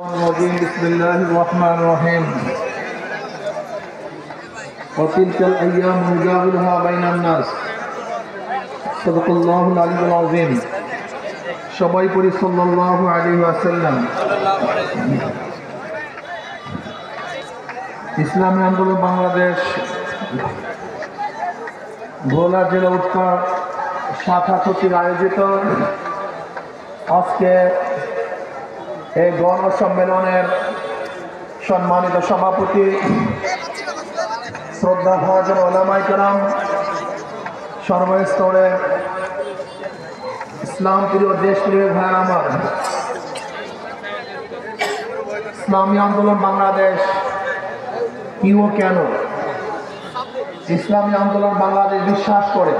بسم الله الرحمن الرحيم وتلك الأيام نداولها بين الناس صدق الله العلي العظيم সবাই পড়ি সাল্লাল্লাহু আলাইহি ওয়াসাল্লাম। ইসলামী আন্দোলন বাংলাদেশ ভোলা জেলা উত্তর শাখা কর্তৃক আয়োজিত আজকে এই গণসম্মেলনের সম্মানিত সভাপতি শ্রদ্ধাভাজন ওলামায়ে কেরাম, সর্বস্তরে ইসলাম প্রিয় দেশ প্রিয় ভাই আমার, ইসলামী আন্দোলন বাংলাদেশ কি ও কেন? ইসলামী আন্দোলন বাংলাদেশ বিশ্বাস করে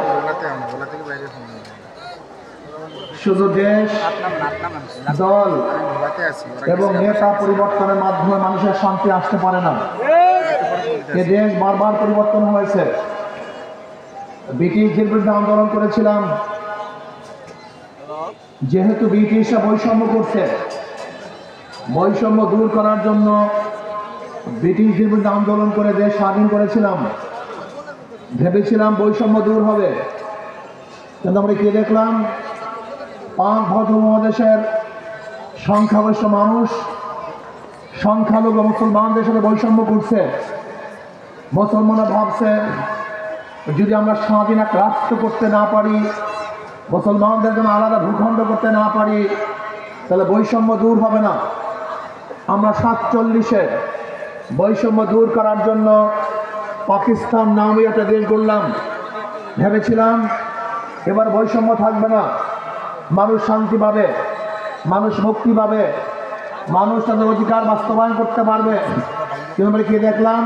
শুধু দেশ, দল এবং নেতা পরিবর্তনের মাধ্যমে মানুষের শান্তি আসতে পারে না। এ দেশ বারবার পরিবর্তন হয়েছে। ব্রিটিশদের বিরুদ্ধে আন্দোলন করেছিলাম, যেহেতু ব্রিটিশরা বৈষম্য করছে, বৈষম্য দূর করার জন্য ব্রিটিশদের বিরুদ্ধে আন্দোলন করে দেশ স্বাধীন করেছিলাম। ভেবেছিলাম বৈষম্য দূর হবে, কিন্তু আমরা কি দেখলাম? পাক ভারত উপমহাদেশের সংখ্যাগরিষ্ঠ মানুষ সংখ্যালঘু মুসলমানদের সাথে বৈষম্য করছে। মুসলমানরা ভাবছে যদি আমরা স্বাধীন এক রাষ্ট্র করতে না পারি, মুসলমানদের জন্য আলাদা ভূখণ্ড করতে না পারি, তাহলে বৈষম্য দূর হবে না। আমরা 47-এ বৈষম্য দূর করার জন্য পাকিস্তান নামে একটা দেশ গড়লাম। ভেবেছিলাম এবার বৈষম্য থাকবে না, মানুষ শান্তি পাবে, মানুষ মুক্তি পাবে, মানুষ তাদের অধিকার বাস্তবায়ন করতে পারবে। কিন্তু আমরা কি দেখলাম?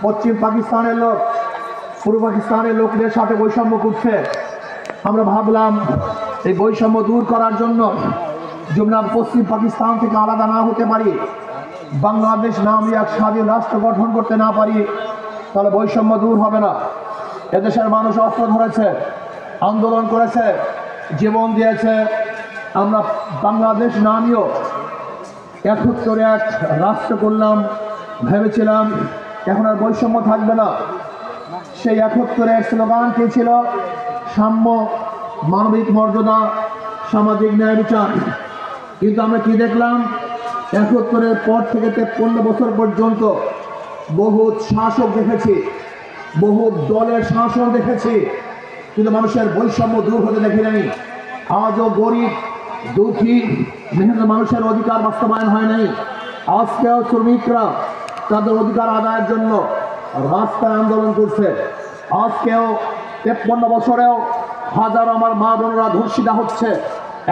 পশ্চিম পাকিস্তানের লোক পূর্ব পাকিস্তানের লোকদের সাথে বৈষম্য করছে। আমরা ভাবলাম এই বৈষম্য দূর করার জন্য যদি আমরা পশ্চিম পাকিস্তান থেকে আলাদা না হতে পারি, বাংলাদেশ নামে এক স্বাধীন রাষ্ট্র গঠন করতে না পারি, তাহলে বৈষম্য দূর হবে না। এদেশের মানুষ অস্ত্র ধরেছে, আন্দোলন করেছে, জীবন দিয়েছে। আমরা বাংলাদেশ নামীয় 71 এক রাষ্ট্র করলাম। ভেবেছিলাম এখন আর বৈষম্য থাকবে না। সেই 71-এর স্লোগান কি ছিল? সাম্য, মানবিক মর্যাদা, সামাজিক ন্যায় বিচার। কিন্তু আমরা কি দেখলাম? 71-এর পর থেকে 53 বছর পর্যন্ত বহু শাসক দেখেছি, বহু দলের শাসন দেখেছি, কিন্তু মানুষের বৈষম্য দূর হতে দেখি নাই। আজও গরিব, দুঃখী, মেহনত মানুষের অধিকার বাস্তবায়ন হয় নাই। আজকেও শ্রমিকরা তাদের অধিকার আদায়ের জন্য রাস্তায় আন্দোলন করছে। আজকেও 53 বছরেও হাজারো আমার মা বোনরা ধর্ষিতা হচ্ছে,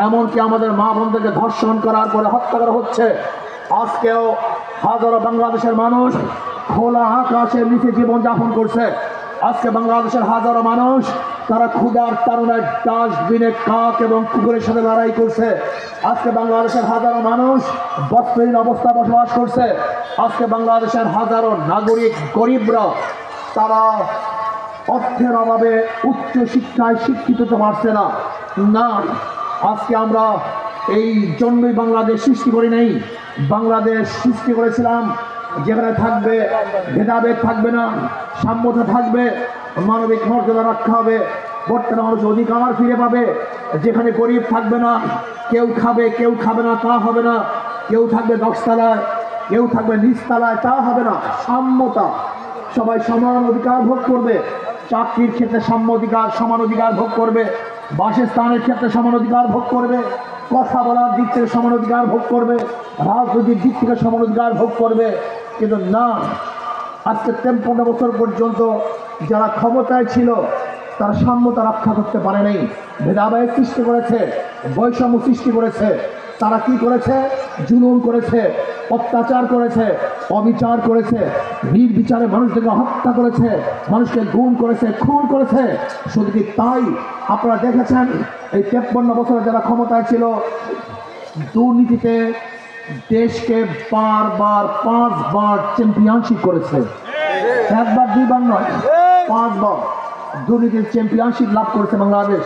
এমনকি আমাদের মা বোনদেরকে ধর্ষণ করার পরে হত্যা করা হচ্ছে। আজকেও হাজারো বাংলাদেশের মানুষ খোলা আকাশের নিচে জীবনযাপন করছে। আজকে বাংলাদেশের হাজারো মানুষ তারা ক্ষুধার তাড়নায় ডাস্টবিনে কাক এবং কুকুরের সাথে লড়াই করছে। আজকে বাংলাদেশের হাজারো মানুষ বস্ত্রহীন অবস্থায় বসবাস করছে। আজকে বাংলাদেশের হাজারো নাগরিক গরিবরা তারা অর্থের অভাবে উচ্চ শিক্ষায় শিক্ষিত হতে পারছে না। না, আজকে আমরা এই জন্যই বাংলাদেশ সৃষ্টি করি নাই। বাংলাদেশ সৃষ্টি করেছিলাম যেখানে থাকবে ভেদাভেদ, থাকবে না, সাম্যতা থাকবে, মানবিক মর্যাদা রক্ষা হবে, বর্তমান মানুষ অধিকার ফিরে পাবে। যেখানে গরিব থাকবে না, কেউ খাবে কেউ খাবে না তা হবে না, কেউ থাকবে 10 তলায় কেউ থাকবে 20 তলায় তা হবে না। সাম্যতা, সবাই সমান অধিকার ভোগ করবে। চাকরির ক্ষেত্রে সাম্য অধিকার, সমান অধিকার ভোগ করবে। বাসস্থানের ক্ষেত্রে সমান অধিকার ভোগ করবে। কথা বলার দিক থেকে সমান অধিকার ভোগ করবে। রাজনৈতিক দিক থেকে সমান অধিকার ভোগ করবে। কিন্তু না, আজকে 53 বছর পর্যন্ত যারা ক্ষমতায় ছিল তারা সাম্যতা রক্ষা করতে পারে নাই, ভেদাভেদ সৃষ্টি করেছে, বৈষম্য সৃষ্টি করেছে। তারা কি করেছে? জুলুম করেছে, অত্যাচার করেছে, অবিচার করেছে, নির্বিচারে মানুষদেরকে হত্যা করেছে, মানুষকে গুম করেছে, খুন করেছে। শুধু কি তাই? আপনারা দেখেছেন এই 53 বছরে যারা ক্ষমতায় ছিল দুর্নীতিতে দেশকে বারবার 5 বার চ্যাম্পিয়নশিপ করেছে। একবার দুইবার নয়, 5 বার দুর্নীতির চ্যাম্পিয়নশিপ লাভ করেছে বাংলাদেশ।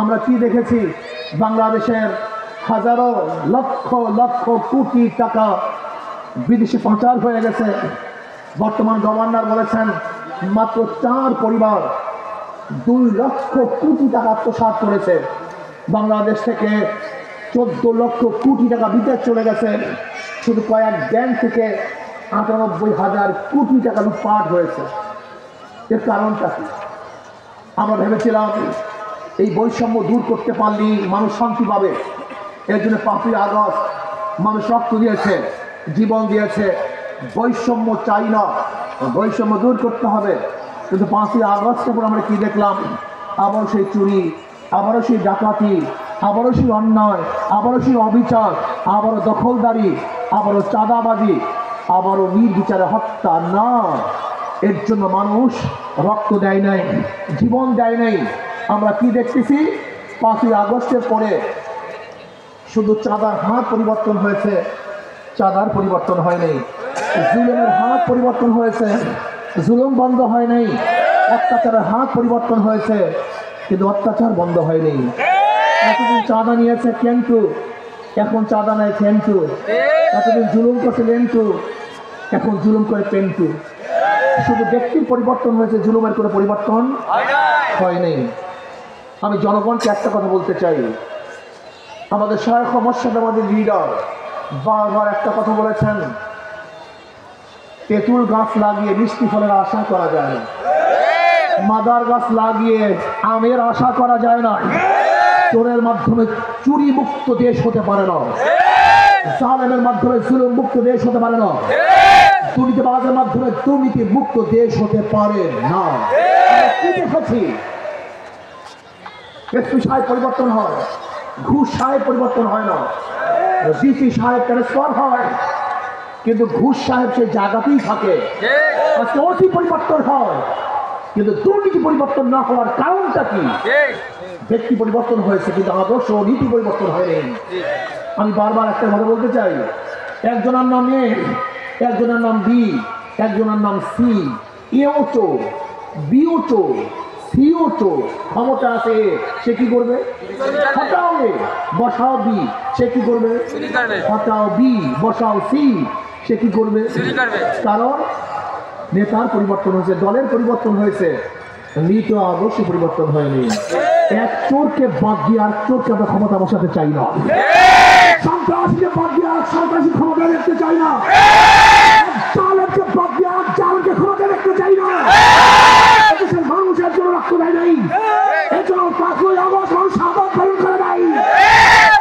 আমরা কি দেখেছি? বাংলাদেশের হাজারো লক্ষ লক্ষ কোটি টাকা বিদেশে পাচার হয়ে গেছে। বর্তমান গভর্নর বলেছেন মাত্র 4 পরিবার 2 লক্ষ কোটি টাকা আত্মসাৎ করেছে। বাংলাদেশ থেকে 14 লক্ষ কোটি টাকা বিদেশ চলে গেছে। শুধু কয়েক ব্যাংক থেকে 98,000 কোটি টাকা লুটপাট হয়েছে। এর কারণটা কি? আমরা ভেবেছিলাম এই বৈষম্য দূর করতে পারলেই মানুষ শান্তি পাবে। এর জন্য 5ই আগস্ট মানুষ রক্ত দিয়েছে, জীবন দিয়েছে। বৈষম্য চাই না, বৈষম্য দূর করতে হবে। কিন্তু 5ই আগস্টের পর আমরা কি দেখলাম? আবারও সেই চুরি, আবারও সেই ডাকাতি, আবারও সেই অন্যায়, আবারও সেই অবিচার, আবারও দখলদারি, আবারও চাঁদাবাজি, আবারও নির্বিচারে হত্যা। না, এর জন্য মানুষ রক্ত দেয় নাই, জীবন দেয় নাই। আমরা কি দেখতেছি? 5ই আগস্টের পরে শুধু চাঁদার হাত পরিবর্তন হয়েছে, চাঁদার পরিবর্তন হয় নাই। জুলুমের হাত পরিবর্তন হয়েছে, জুলুম বন্ধ হয় নাই। অত্যাচারের হাত পরিবর্তন হয়েছে, কিন্তু অত্যাচার বন্ধ হয়নি। এতদিন চাঁদা নিয়েছে কেন্টু, এখন চাঁদা নেয় কেন্টু। এতদিন জুলুম করছে লেন্টু, এখন জুলুম করে পেন্টু। শুধু ব্যক্তির পরিবর্তন হয়েছে, জুলুমের কোনো পরিবর্তন হয়নি। আমি জনগণকে একটা কথা বলতে চাই, আমাদের শায়খ মোর্শেদ আমাদের লিডার বারবার একটা কথা বলেছেন, তেঁতুল গাছ লাগিয়ে মিষ্টি ফলের আশা করা যায় না, মাদার গাছ লাগিয়ে আমের আশা করা যায় না। চোরের মাধ্যমে চুরি মুক্ত দেশ হতে পারে না, জালেমের মাধ্যমে জুলুম মুক্ত দেশ হতে পারে না, দুর্নীতিবাজের মাধ্যমে দুর্নীতি মুক্ত দেশ হতে পারে না। কি দেখেছি? এসপি সাহেব পরিবর্তন হয়, ঘুষ সাহেব পরিবর্তন হয় না, ডিসি সাহেব ট্রান্সফার হয়, কিন্তু ঘুষ সাহেব সেই জায়গাতেই থাকে। আজকে অতি পরিবর্তন হয়, কিন্তু দুর্নীতি পরিবর্তন না হওয়ার কারণটা কি? ব্যক্তি পরিবর্তন হয়েছে, কিন্তু আদর্শ নীতি পরিবর্তন হয়নি। আমি বারবার একটা কথা বলতে চাই, একজনের নাম এ, একজনের নাম বি, একজনের নাম সি। এও চোর, বিও চোর, সিও চোর। ক্ষমতা আছে, সে কি করবে? হটাও এ, বসাও বি, সে কি করবে? হটাও বি, বসাও সি, সে কি করবে? কারণ নেতার পরিবর্তন হয়েছে, দলের পরিবর্তন হয়েছে, নীতি আদর্শ পরিবর্তন হয়নি। এক চোরকে বাদ দিয়ে আর চোরকে আমরা ক্ষমতা বসাতে চাই না, সন্ত্রাসীকে বাদ দিয়ে আর সন্ত্রাসী ক্ষমতা দেখতে চাই না, জালেমকে বাদ দিয়ে আর জালেমকে ক্ষমতা দেখতে চাই না। এদেশের মানুষের জন্য রক্ত দেয় নাই, এর জন্য 5ই আগস্ট মানুষ শাহাদাত পালন করে নাই।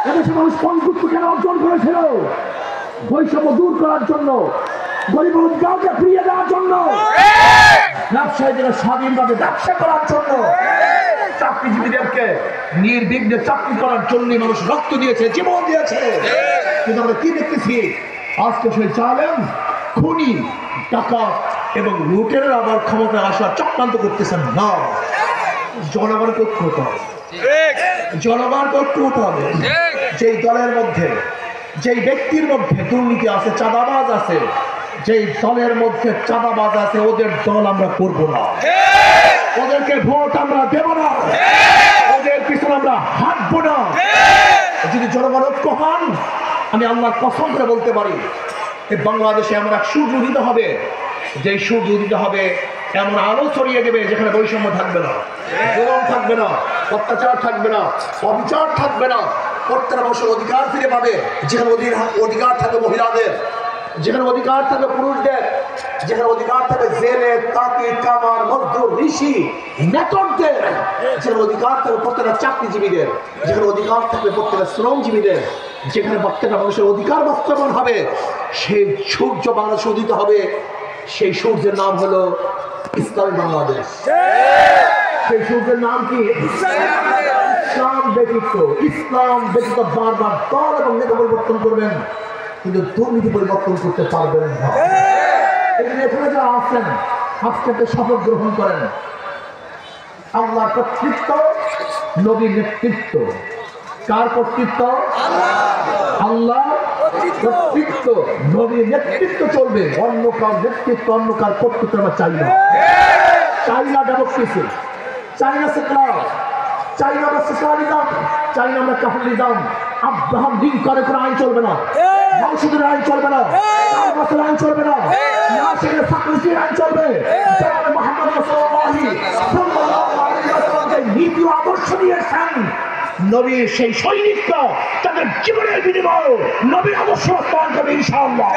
এদেশের মানুষ বন্ধুত্ব কেন অর্জন করেছিল? বৈষম্য দূর করার জন্য, গরিব অধিকারকে ফিরিয়ে দেওয়ার জন্য, ব্যবসায়ীদের স্বাধীনভাবে ব্যবসা করার জন্য, চাকরিজীবীদেরকে নির্বিঘ্নে চাকরি করার জন্য মানুষ রক্ত দিয়েছে, জীবন দিয়েছে। কিন্তু আমরা কি দেখতেছি? আজকে সেই জালেম, খুনি, ডাকাত এবং লুটেরা আবার ক্ষমতায় আসার চক্রান্ত করতেছেন। না, জনগণকে ঐক্য হতে হবে, জনগণকে ঐক্য হতে হবে। যেই দলের মধ্যে, যেই ব্যক্তির মধ্যে দুর্নীতি আছে, চাঁদাবাজ আছে, যেই দলের মধ্যে চাঁদাবাজ আছে, ওদের দল আমরা করব না, ওদেরকে ভোট আমরা দেব না, ওদের পিছনে আমরা হাঁটবো না। যদি জনগণ ঐক্য হন, আমি আল্লাহর কসম করে বলতে পারি, এই বাংলাদেশে এমন এক সূর্য উদিত হবে, যেই সূর্য উদিত হবে এমন আলো ছড়িয়ে দেবে, যেখানে বৈষম্য থাকবে না, জুলুম থাকবে না, অত্যাচার থাকবে না, অবিচার থাকবে না। প্রত্যেকটা মানুষের অধিকার ফিরে পাবে, যেখানে অধিকার থাকবে মহিলাদের, যেখানে অধিকার থাকবে পুরুষদের, যেখানে অধিকার থাকবে জেলে, তাঁতি, কামার, মজদুর, ঋষি, নেতরদের, যেখানে অধিকার থাকবে প্রত্যেকটা চাকরিজীবীদের, যেখানে অধিকার থাকবে প্রত্যেকটা শ্রমজীবীদের, যেখানে প্রত্যেকটা মানুষের অধিকার বাস্তবায়ন হবে, সেই সূর্য বাংলাদেশে উদিত হবে। সেই সূর্যের নাম হলো ইসলামী বাংলাদেশ। সেই সূর্যের নাম কি? ইসলাম ব্যতীত, ইসলাম ব্যতীত বারবার দল এবং নেতা পরিবর্তন করবেন, কিন্তু দুর্নীতি পরিবর্তন করতে পারবেন না। এখানে যারা আছেন, আজকে শপথ গ্রহণ করেন, আল্লাহর কর্তৃত্ব, নবীর নেতৃত্ব। কার কর্তৃত্ব? আল্লাহ কর্তৃত্ব, নবীর নেতৃত্ব চলবে। অন্য কার নেতৃত্ব, অন্য কার কর্তৃত্ব আমরা চাই না। চাই না ডেমোক্রেসি, চাই না সেকুলার, চাই না আমরা সোশ্যালিজম, চাই না আমরা ক্যাপিটালিজম, আব্রাহাম লিঙ্কনের কোনো আইন চলবে না, সংসদের আইন চলবে না, আইন চলবে না, নাসিরের সাকরিসির আইন চলবে। জনাব মুহাম্মদ রাসূলুল্লাহ সাল্লাল্লাহু আলাইহি ওয়াসাল্লামের নীতি ও আদর্শ নিয়েছেন। নবীর সেই সৈনিকরা তাদের জীবনের বিনিময়ে নবীর আদর্শ বাস্তবায়ন করবে ইনশাআল্লাহ।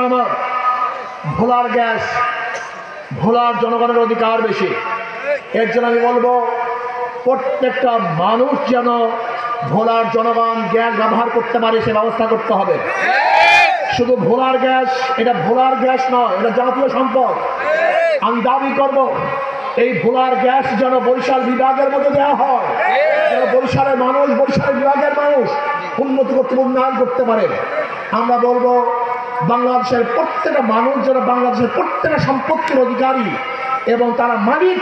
আমার ভোলার গ্যাস, ভোলার জনগণের অধিকার বেশি। এর জন্য আমি বলবো প্রত্যেকটা মানুষ যেন ভোলার জনগণ গ্যাস ব্যবহার করতে পারে সে ব্যবস্থা করতে হবে। শুধু ভোলার গ্যাস, এটা ভোলার গ্যাস নয়, এটা জাতীয় সম্পদ। আমি দাবি করব এই ভোলার গ্যাস যেন বরিশাল বিভাগের মধ্যে দেওয়া হয়, যেন বরিশালের মানুষ, বরিশাল বিভাগের মানুষ উন্নতি করতে, উন্নয়ন করতে পারে। আমরা বলবো বাংলাদেশের প্রত্যেকটা মানুষ যেন বাংলাদেশের প্রত্যেকটা সম্পত্তির অধিকারী এবং তারা মালিক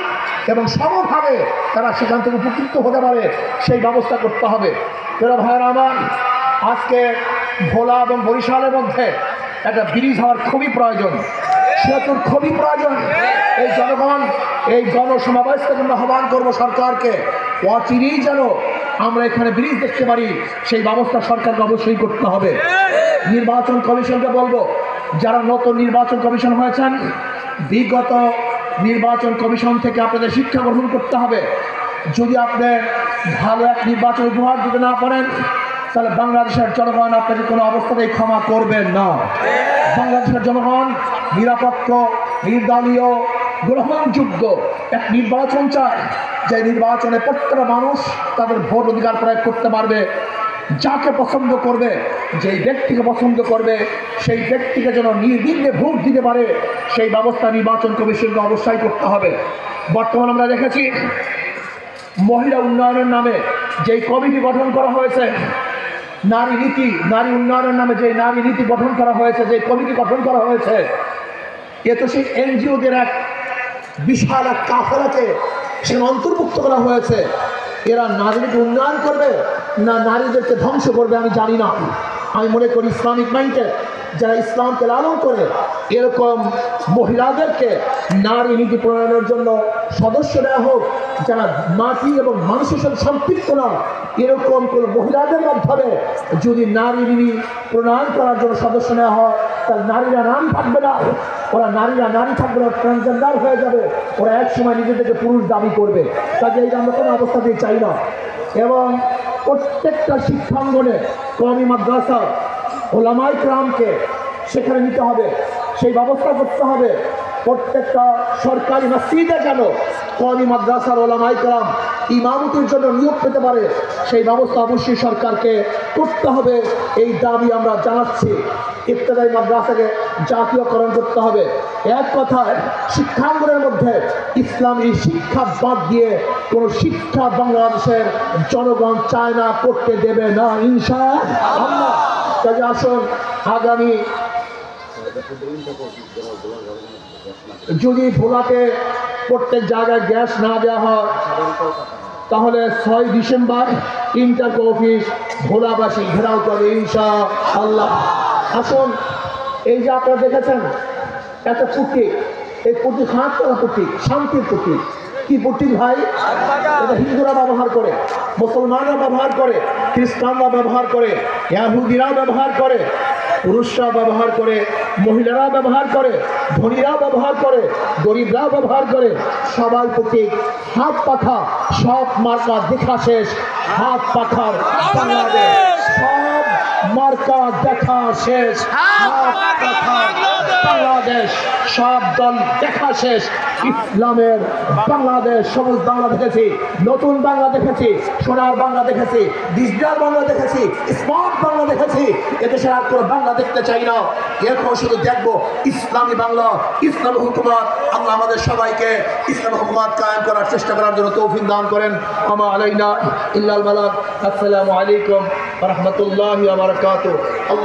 এবং সমভাবে তারা সেখান থেকে উপকৃত হতে পারে সেই ব্যবস্থা করতে হবে। প্রিয় ভাইয়েরা আমার, আজকে ভোলা এবং বরিশালের মধ্যে একটা ব্রিজ হওয়ার খুবই প্রয়োজন, সেতুর খুবই প্রয়োজন। এই জনগণ, এই গণসমাবেশ থেকে আমরা আহ্বান করবো সরকারকে অচিরেই যেন আমরা এখানে ব্রিজ দেখতে পারি সেই ব্যবস্থা সরকারকে অবশ্যই করতে হবে। নির্বাচন কমিশনকে বলবো, যারা নতুন নির্বাচন কমিশন হয়েছেন, বিগত নির্বাচন কমিশন থেকে আপনাদের শিক্ষা গ্রহণ করতে হবে। যদি আপনি ভালো এক নির্বাচন উপহার দিতে না পারেন তাহলে বাংলাদেশের জনগণ আপনাকে কোনো অবস্থাতেই ক্ষমা করবেন না। বাংলাদেশের জনগণ নিরপেক্ষ, নির্দলীয়, গ্রহণযোগ্য এক নির্বাচন চায়, যে নির্বাচনে প্রত্যেকটা মানুষ তাদের ভোট অধিকার প্রয়োগ করতে পারবে। যাকে পছন্দ করবে, যেই ব্যক্তিকে পছন্দ করবে সেই ব্যক্তিকে যেন নির্বিঘ্নে ভোট দিতে পারে সেই ব্যবস্থা নির্বাচন কমিশনকে অবশ্যই করতে হবে। বর্তমানে আমরা দেখেছি মহিলা উন্নয়নের নামে যেই কমিটি গঠন করা হয়েছে, নারী নীতি, নারী উন্নয়নের নামে যে নারী নীতি গঠন করা হয়েছে, যে কমিটি গঠন করা হয়েছে, এ তো সেই এনজিওদের এক বিশাল এক কাফেলাকে সেখানে অন্তর্ভুক্ত করা হয়েছে। এরা নারীদেরকে উন্নয়ন করবে না নারীদেরকে ধ্বংস করবে আমি জানি না। আমি মনে করি ইসলামিক মাইন্ডে যারা ইসলামকে লালন করে এরকম মহিলাদেরকে নারী নীতি প্রণয়নের জন্য সদস্য দেওয়া হোক, যারা মাটি এবং মানুষের সাথে সম্পৃক্ত না, এরকম কোনো মহিলাদের মাধ্যমে যদি নারী নীতি প্রণয়ন করার জন্য সদস্য নেওয়া হয় তাহলে নারীরা নাম থাকবে না, ওরা নারীরা নারী থাকবে না, ট্রান্সজেন্ডার হয়ে যাবে, ওরা একসময় নিজেদেরকে পুরুষ দাবি করবে। কাজে এই আমরা কোনো অবস্থাতেই চাই না। এবং প্রত্যেকটা শিক্ষাঙ্গনে কওমি মাদ্রাসা ওলামায়ে কেরামকে সেখানে নিতে হবে, সেই ব্যবস্থা করতে হবে। প্রত্যেকটা সরকারি মসজিদে যেন কওমি মাদ্রাসার ওলামায়ে কেরাম ইমামতির জন্য নিয়োগ পেতে পারে সেই ব্যবস্থা অবশ্যই সরকারকে করতে হবে। এই দাবি আমরা জানাচ্ছি। ইবতেদায়ী মাদ্রাসাকে জাতীয়করণ করতে হবে। এক কথায় শিক্ষাঙ্গনের মধ্যে ইসলামী শিক্ষা বাদ দিয়ে কোনো শিক্ষা বাংলাদেশের জনগণ চায় না, করতে দেবে না ইনশাআল্লাহ। কাজে আসুন, আগামী যদি ভোলাতে প্রত্যেক জায়গায় গ্যাস না দেওয়া হয় তাহলে 6 ডিসেম্বর ইন্টারকো অফিস ভোলাবাসী ঘেরাও করবে ইনশাআল্লাহ। আসুন, এই যে আপনারা দেখেছেন এত প্রতীক, এই প্রতীক হাত করা প্রতীক, শান্তির প্রতীক। কি প্রতীক ভাই? এটা হিন্দুরা ব্যবহার করে, মুসলমানরা ব্যবহার করে, খ্রিস্টানরা ব্যবহার করে, ইহুদিরা ব্যবহার করে, পুরুষরা ব্যবহার করে, মহিলারা ব্যবহার করে, ধনীরা ব্যবহার করে, গরিবরা ব্যবহার করে। সবাই প্রতীক হাত পাখা, সব মার্কা দেখা শেষ, হাত পাখার বাংলাদেশ, সব মার্কা দেখা শেষ, হাত পাখার বাংলাদেশ, সব দল দেখা শেষ। ইসলামের বাংলাদেশ, সবুজ বাংলা দেখেছি, নতুন বাংলা দেখেছি, সোনার বাংলা দেখেছি, ডিজিটাল বাংলা দেখেছি, স্মার্ট বাংলা দেখেছি। এদেশের আর কোনো বাংলা দেখতে চাই না। এরপর শুধু দেখবো ইসলামী বাংলা, ইসলামী হুকুমত। আল্লাহ আমাদের সবাইকে ইসলামী হুকুমত কায়েম করার চেষ্টা করার জন্য তৌফিক দান করেন। আমা আলাইনা ইল্লাল বালাগ। আসসালামু আলাইকুম ওয়া রাহমাতুল্লাহি ওয়া বারাকাতুহু। আল্লাহ